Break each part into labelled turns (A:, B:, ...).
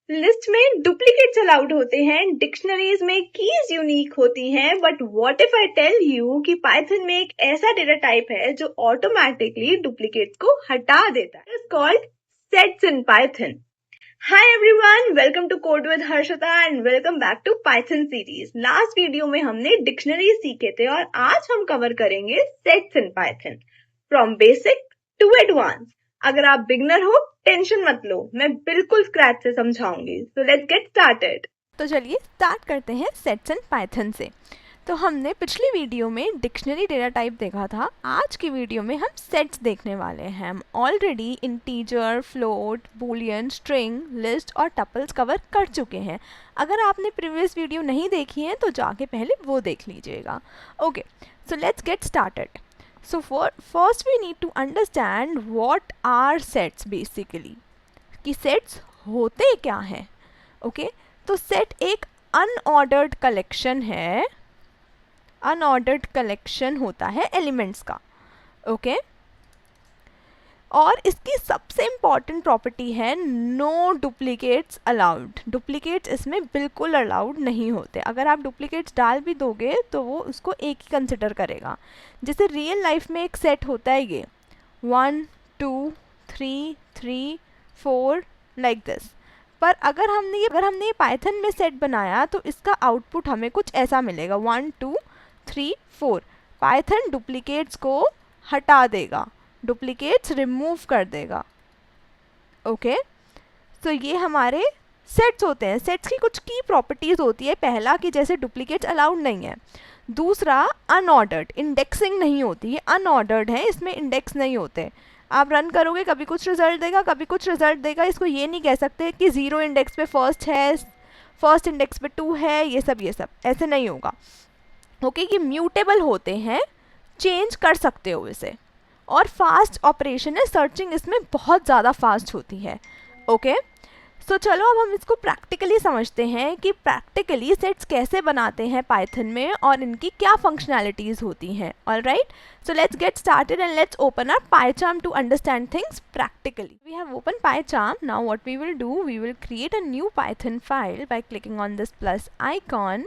A: List में duplicates allowed होते हैं, डिक्शनरीज में कीज यूनिक होती हैं, but what if I tell you कि पाइथन में एक ऐसा डेटा टाइप है जो ऑटोमेटिकली डुप्लीकेट्स को हटा देता है। It's called sets in Python. Hi everyone, welcome to code with Harshita and welcome back to Python series. Last video में हमने डिक्शनरी सीखे थे और आज हम कवर करेंगे sets in Python from basic to advance. अगर आप बिगनर हो टेंशन मत लो, मैं बिल्कुल स्क्रैच से समझाऊंगी। So let's get started.
B: तो चलिए स्टार्ट करते हैं सेट्स एंड पाइथन से। तो हमने पिछली वीडियो में डिक्शनरी डेटा टाइप देखा था। आज की वीडियो में हम सेट्स देखने वाले हैं। हम already integer, float, Boolean, string, list और टपल्स कवर कर चुके हैं। अगर आपने प्रीवियस वीडियो नहीं देखी है तो जाके पहले वो देख लीजिएगा। Okay, so let's get started. So first we need to understand what are sets basically, कि sets होते क्या हैं। ओके, तो सेट एक अनऑर्डर्ड कलेक्शन है, अनऑर्डर्ड कलेक्शन होता है एलिमेंट्स का। ओके, और इसकी सबसे इम्पॉर्टेंट प्रॉपर्टी है नो डुप्लीकेट्स अलाउड। डुप्लीकेट्स इसमें बिल्कुल अलाउड नहीं होते। अगर आप डुप्लीकेट्स डाल भी दोगे तो वो उसको एक ही कंसिडर करेगा। जैसे रियल लाइफ में एक सेट होता है ये 1 2 3 3 4 लाइक दिस। पर अगर हमने ये पाइथन में सेट बनाया तो इसका आउटपुट हमें कुछ ऐसा मिलेगा 1 2 3 4। पाइथन डुप्लीकेट्स को हटा देगा, डुप्लीकेट्स रिमूव कर देगा। ओके, तो ये हमारे सेट्स होते हैं। सेट्स की कुछ की प्रॉपर्टीज होती है। पहला कि जैसे डुप्लीकेट्स अलाउड नहीं है। दूसरा अनऑर्डर्ड, इंडेक्सिंग नहीं होती, ये अनऑर्डर्ड है, इसमें इंडेक्स नहीं होते। आप रन करोगे कभी कुछ रिजल्ट देगा, कभी कुछ रिजल्ट देगा। इसको ये नहीं कह सकते कि 0 इंडेक्स पे फर्स्ट है, फर्स्ट इंडेक्स पे 2 है, ये सब ऐसे नहीं होगा। ओके, ये म्यूटेबल होते हैं, चेंज कर सकते हो इसे। और फास्ट ऑपरेशन है, सर्चिंग इसमें बहुत ज़्यादा फास्ट होती है। ओके, सो चलो अब हम इसको प्रैक्टिकली समझते हैं कि प्रैक्टिकली सेट्स कैसे बनाते हैं पाइथन में और इनकी क्या फंक्शनैलिटीज़ होती हैं। Alright, so let's get started and let's open our PyCharm to understand things practically. We have opened PyCharm. Now what we will do, we will create a new Python file by clicking on this plus icon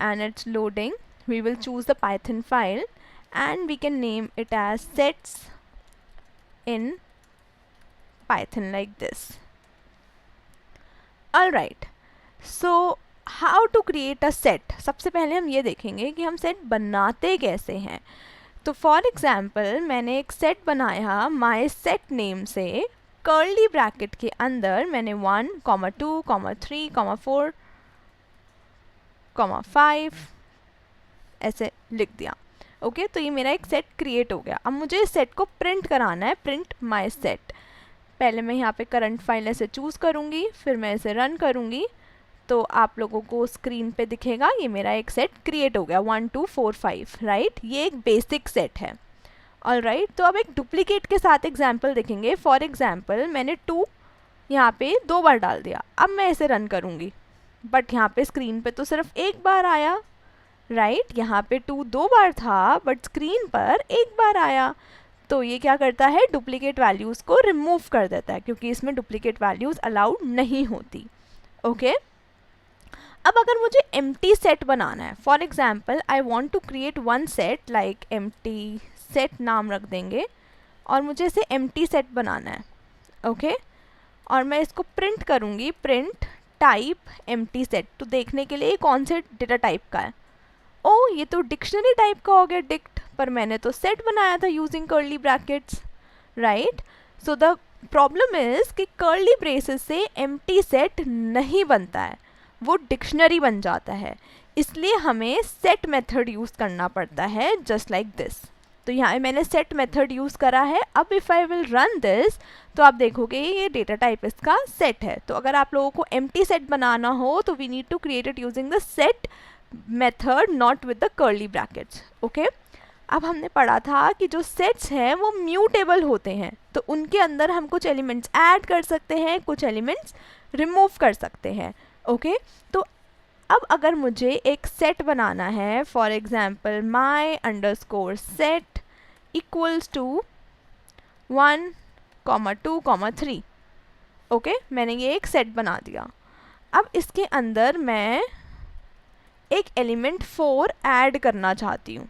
B: and it's loading. We will choose the Python file and we can name it as sets in Python like this. Alright, so how to create a set? सबसे पहले हम ये देखेंगे कि हम set बनाते कैसे हैं। तो फॉर एग्जाम्पल मैंने एक सेट बनाया माई सेट नेम से, कर्ली ब्रैकेट के अंदर मैंने 1, 2, 3, 4, 5 ऐसे लिख दिया। ओके, तो ये मेरा एक सेट क्रिएट हो गया। अब मुझे इस सेट को प्रिंट कराना है, प्रिंट माई सेट। पहले मैं यहाँ पे करंट फाइल ऐसे चूज़ करूँगी, फिर मैं इसे रन करूँगी तो आप लोगों को स्क्रीन पे दिखेगा ये मेरा एक सेट क्रिएट हो गया 1 2 4 5। राइट, ये एक बेसिक सेट है। ऑलराइट, तो अब एक डुप्लीकेट के साथ एग्जाम्पल देखेंगे। फॉर एग्जाम्पल मैंने 2 यहाँ पे 2 बार डाल दिया। अब मैं इसे रन करूँगी बट यहाँ पे स्क्रीन पे तो सिर्फ एक बार आया। राइट, यहाँ पे 2 2 बार था बट स्क्रीन पर एक बार आया। तो ये क्या करता है, डुप्लीकेट वैल्यूज़ को रिमूव कर देता है क्योंकि इसमें डुप्लीकेट वैल्यूज़ अलाउड नहीं होती। ओके, अब अगर मुझे एम्प्टी सेट बनाना है, for example I want to create one set like empty set नाम रख देंगे और मुझे इसे एम्प्टी सेट बनाना है। ओके, और मैं इसको प्रिंट करूँगी, प्रिंट टाइप एम्प्टी सेट। तो देखने के लिए कौन से डेटा टाइप का है, ओ ये तो डिक्शनरी टाइप का हो गया डिक्ट, पर मैंने तो सेट बनाया था using curly brackets. Right, so the problem is कि कर्ली ब्रेसेस से एम्प्टी सेट नहीं बनता है, वो डिक्शनरी बन जाता है। इसलिए हमें सेट मेथड यूज़ करना पड़ता है जस्ट लाइक दिस। तो यहाँ मैंने सेट मेथड यूज़ करा है। अब if I will run this तो आप देखोगे ये डेटा टाइप इसका सेट है। तो अगर आप लोगों को एम्प्टी सेट बनाना हो तो we need to create it using the set method, not with the curly brackets. Okay, अब हमने पढ़ा था कि जो सेट्स हैं वो म्यूटेबल होते हैं, तो उनके अंदर हम कुछ एलिमेंट्स ऐड कर सकते हैं, कुछ एलिमेंट्स रिमूव कर सकते हैं। ओके, तो अब अगर मुझे एक सेट बनाना है, for example my underscore set equals to 1, 2, 3। Okay, मैंने ये एक सेट बना दिया। अब इसके अंदर मैं एक एलिमेंट 4 ऐड करना चाहती हूँ,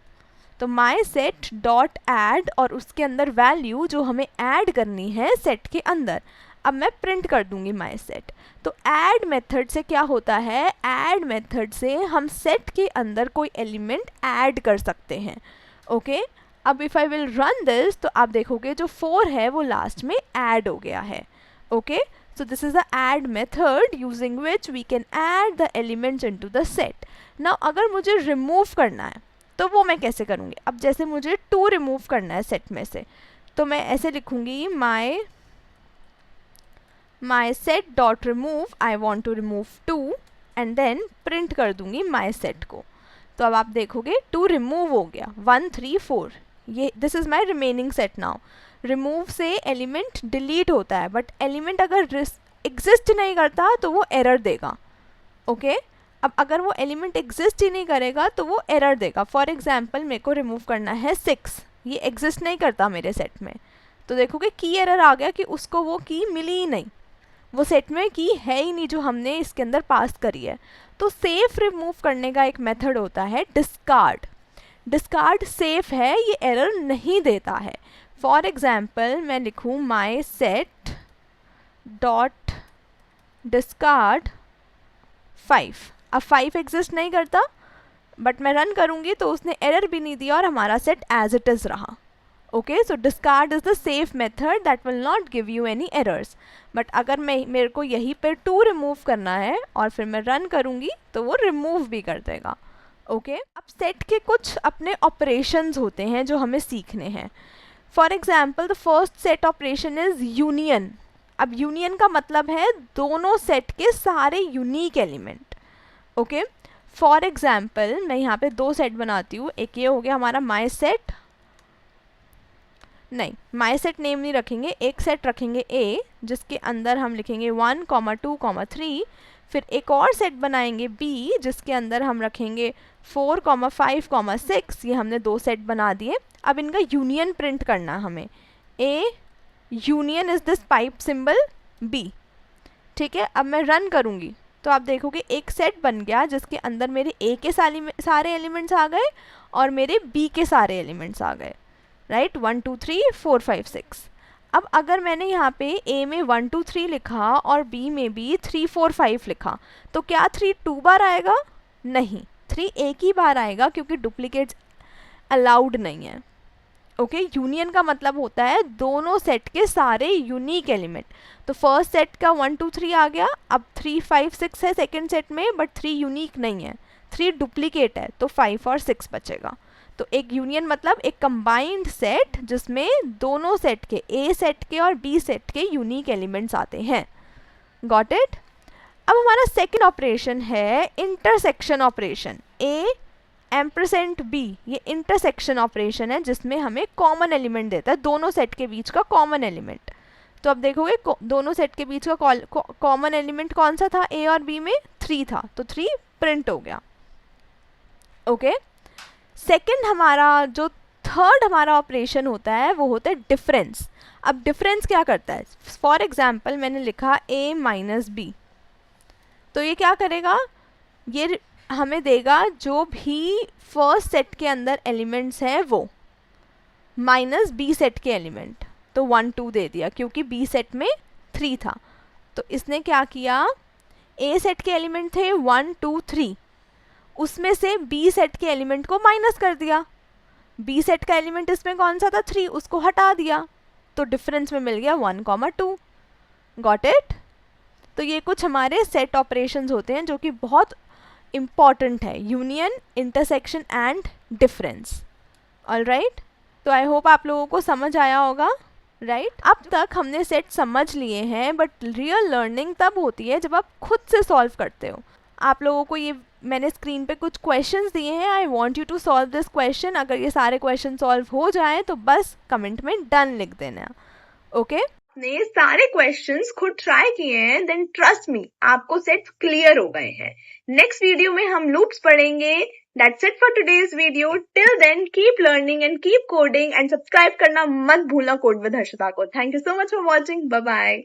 B: तो माई सेट डॉट ऐड और उसके अंदर वैल्यू जो हमें ऐड करनी है सेट के अंदर, अब मैं प्रिंट कर दूंगी माई सेट। तो ऐड मेथड से क्या होता है, ऐड मेथड से हम सेट के अंदर कोई एलिमेंट ऐड कर सकते हैं। ओके, अब if I will run this तो आप देखोगे जो 4 है वो लास्ट में ऐड हो गया है। Okay, so this is the add method using which we can add the elements into the set. Now अगर मुझे remove करना है तो वो मैं कैसे करूँगी, अब जैसे मुझे 2 रिमूव करना है सेट में से, तो मैं ऐसे लिखूँगी my set dot remove, I want to remove 2 and then print कर दूँगी my set को। तो अब आप देखोगे 2 रिमूव हो गया, 1 3 4, ये this is my remaining set now. Remove से एलिमेंट डिलीट होता है, बट एलिमेंट अगर एग्जिस्ट नहीं करता तो वो एरर देगा। ओके, अब अगर वो एलिमेंट एग्जिस्ट ही नहीं करेगा तो वो एरर देगा। फॉर एग्जांपल मेरे को रिमूव करना है 6, ये एग्जिस्ट नहीं करता मेरे सेट में, तो देखोगे की एरर आ गया कि उसको वो की मिली ही नहीं, वो सेट में की है ही नहीं जो हमने इसके अंदर पास करी है। तो सेफ रिमूव करने का एक मेथड होता है डिस्कार्ड। डिस्कार्ड सेफ है, ये एरर नहीं देता है। फॉर एग्जाम्पल मैं लिखूँ माई सेट डॉट डिस्कार्ड 5, अब 5 एग्जिस्ट नहीं करता, बट मैं रन करूँगी तो उसने एरर भी नहीं दिया और हमारा सेट एज इट इज़ रहा। Okay, so discard is the safe method that will not give you any errors. But अगर मेरे को यहीं पे 2 रिमूव करना है और फिर मैं रन करूँगी तो वो रिमूव भी कर देगा। ओके, अब सेट के कुछ अपने ऑपरेशंस होते हैं जो हमें सीखने हैं। For example the first set operation is union. अब यूनियन का मतलब है दोनों सेट के सारे unique element. Okay, for example मैं यहाँ पे 2 सेट बनाती हूँ, एक ये हो गया हमारा माई सेट, नहीं माई सेट नेम नहीं रखेंगे, एक सेट रखेंगे ए जिसके अंदर हम लिखेंगे 1, 2, 3, फिर एक और सेट बनाएंगे बी जिसके अंदर हम रखेंगे 4, 5, 6, ये हमने 2 सेट बना दिए। अब इनका यूनियन प्रिंट करना हमें, a union is this pipe symbol b. ठीक है, अब मैं रन करूँगी तो आप देखोगे एक सेट बन गया जिसके अंदर मेरे ए के सारे एलिमेंट्स आ गए और मेरे बी के सारे एलिमेंट्स आ गए, राइट, 1 2 3 4 5 6। अब अगर मैंने यहाँ पे ए में 1 2 3 लिखा और बी में भी 3 4 5 लिखा तो क्या 3 2 बार आएगा? नहीं, 3 एक ही बार आएगा क्योंकि डुप्लीकेट्स अलाउड नहीं है। ओके, यूनियन का मतलब होता है दोनों सेट के सारे यूनिक एलिमेंट। तो फर्स्ट सेट का 1 2 3 आ गया, अब 3 5 6 है सेकेंड सेट में, बट 3 यूनिक नहीं है, 3 डुप्लीकेट है, तो 5 और 6 बचेगा। तो एक यूनियन मतलब एक कंबाइंड सेट जिसमें दोनों सेट के, ए सेट के और बी सेट के यूनिक एलिमेंट्स आते हैं। Got it? अब हमारा सेकेंड ऑपरेशन है इंटरसेक्शन ऑपरेशन, ए एम्परसेंट बी, ये इंटरसेक्शन ऑपरेशन है जिसमें हमें कॉमन एलिमेंट देता है, दोनों सेट के बीच का कॉमन एलिमेंट। तो अब देखोगे दोनों सेट के बीच का कॉमन एलिमेंट कौन सा था, ए और बी में 3 था, तो 3 प्रिंट हो गया। ओके, सेकेंड हमारा जो थर्ड हमारा ऑपरेशन होता है वो होता है डिफरेंस। अब डिफरेंस क्या करता है, फॉर एग्जाम्पल मैंने लिखा a माइनस बी, तो ये क्या करेगा, ये हमें देगा जो भी फर्स्ट सेट के अंदर एलिमेंट्स हैं वो माइनस बी सेट के एलिमेंट, तो 1 2 दे दिया क्योंकि बी सेट में 3 था। तो इसने क्या किया, ए सेट के एलिमेंट थे 1 2 3, उसमें से बी सेट के एलिमेंट को माइनस कर दिया, बी सेट का एलिमेंट इसमें कौन सा था 3, उसको हटा दिया, तो डिफरेंस में मिल गया 1 2। Got it? तो ये कुछ हमारे सेट ऑपरेशंस होते हैं जो कि बहुत इम्पॉर्टेंट है, union, intersection and difference. Alright, तो आई होप आप लोगों को समझ आया होगा, राइट? अब तक हमने सेट समझ लिए हैं, बट रियल लर्निंग तब होती है जब आप खुद से सॉल्व करते हो। आप लोगों को ये मैंने स्क्रीन पे कुछ क्वेश्चंस दिए हैं, I want you to solve this question. अगर ये सारे क्वेश्चन सॉल्व हो जाएं तो बस कमेंट में डन लिख देना। ओके,
A: ने सारे क्वेश्चंस खुद ट्राई किए हैं, देन ट्रस्ट मी आपको सेट्स क्लियर हो गए हैं। नेक्स्ट वीडियो में हम लूप्स पढ़ेंगे। That's it for today's video. Till then keep learning and keep coding and subscribe करना मत भूलना कोड विद हर्षिता को। Thank you so much for watching. Bye bye.